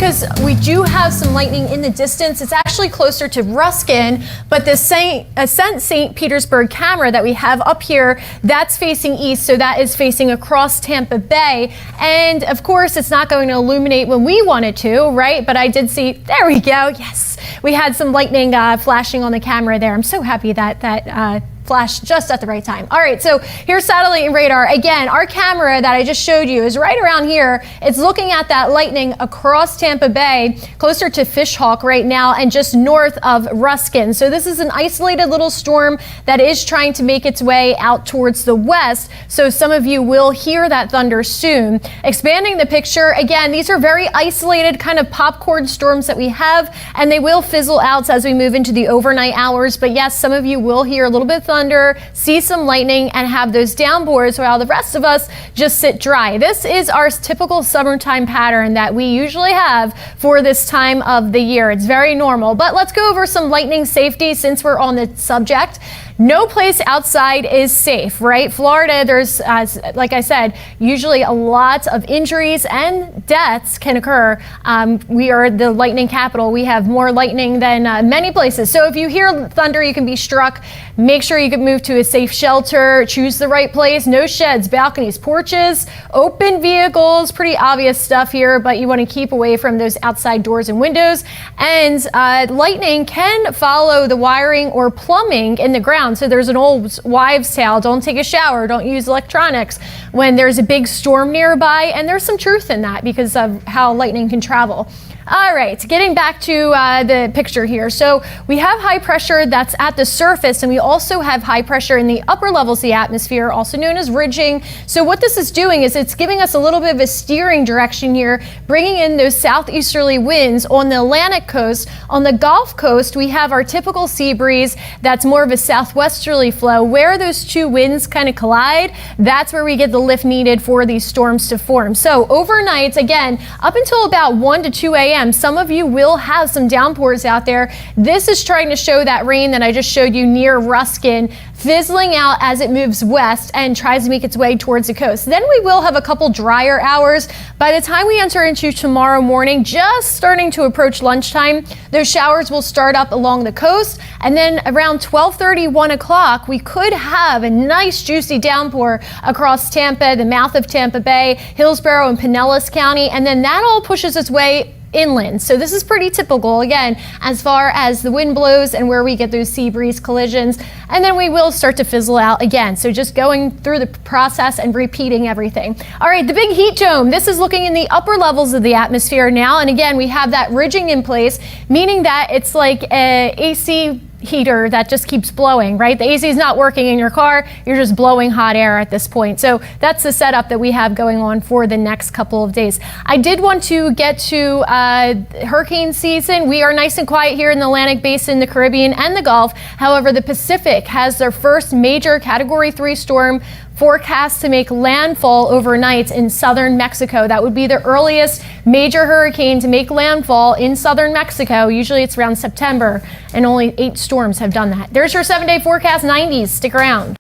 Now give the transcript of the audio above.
because we do have some lightning in the distance. It's actually closer to Ruskin, but the Ascent St. Petersburg camera that we have up here, that's facing east, so that is facing across Tampa Bay. And of course, it's not going to illuminate when we want it to, right? But I did see, there we go, yes. We had some lightning flashing on the camera there. I'm so happy that flashed just at the right time. All right, so here's satellite and radar. Again, our camera that I just showed you is right around here. It's looking at that lightning across Tampa Bay, closer to Fishhawk right now, and just north of Ruskin. So this is an isolated little storm that is trying to make its way out towards the west. So some of you will hear that thunder soon. Expanding the picture, again, these are very isolated kind of popcorn storms that we have, and they will fizzle out as we move into the overnight hours. But yes, some of you will hear a little bit of thunder, see some lightning, and have those downpours while the rest of us just sit dry. This is our typical summertime pattern that we usually have for this time of the year. It's very normal, but let's go over some lightning safety since we're on the subject. No place outside is safe, right? Florida, there's, like I said, usually a lot of injuries and deaths can occur. We are the lightning capital. We have more lightning than many places. So if you hear thunder, you can be struck. Make sure you can move to a safe shelter, choose the right place. No sheds, balconies, porches, open vehicles, pretty obvious stuff here, but you want to keep away from those outside doors and windows. And lightning can follow the wiring or plumbing in the ground. So there's an old wives' tale, don't take a shower, don't use electronics when there's a big storm nearby, and there's some truth in that because of how lightning can travel. All right, getting back to the picture here. So we have high pressure that's at the surface, and we also have high pressure in the upper levels of the atmosphere, also known as ridging. So what this is doing is it's giving us a little bit of a steering direction here, bringing in those southeasterly winds on the Atlantic coast. On the Gulf Coast, we have our typical sea breeze that's more of a southwesterly flow. Where those two winds kind of collide, that's where we get the lift needed for these storms to form. So overnight, again, up until about 1 to 2 a.m., some of you will have some downpours out there. This is trying to show that rain that I just showed you near Ruskin, fizzling out as it moves west and tries to make its way towards the coast. Then we will have a couple drier hours. By the time we enter into tomorrow morning, just starting to approach lunchtime, those showers will start up along the coast. And then around 12:30, 1 o'clock, we could have a nice juicy downpour across Tampa, the mouth of Tampa Bay, Hillsborough and Pinellas County. And then that all pushes its way inland. So this is pretty typical, again, as far as the wind blows and where we get those sea breeze collisions. And then we will start to fizzle out again. So just going through the process and repeating everything. All right, the big heat dome. This is looking in the upper levels of the atmosphere now. And again, we have that ridging in place, meaning that it's like a AC heater that just keeps blowing, right? The AC is not working in your car. You're just blowing hot air at this point. So that's the setup that we have going on for the next couple of days. I did want to get to hurricane season. We are nice and quiet here in the Atlantic Basin, the Caribbean, and the Gulf. However, the Pacific has their first major Category 3 storm forecast to make landfall overnight in southern Mexico. That would be the earliest major hurricane to make landfall in southern Mexico. Usually it's around September, and only 8 storms have done that. There's your 7-day forecast, 90s. Stick around.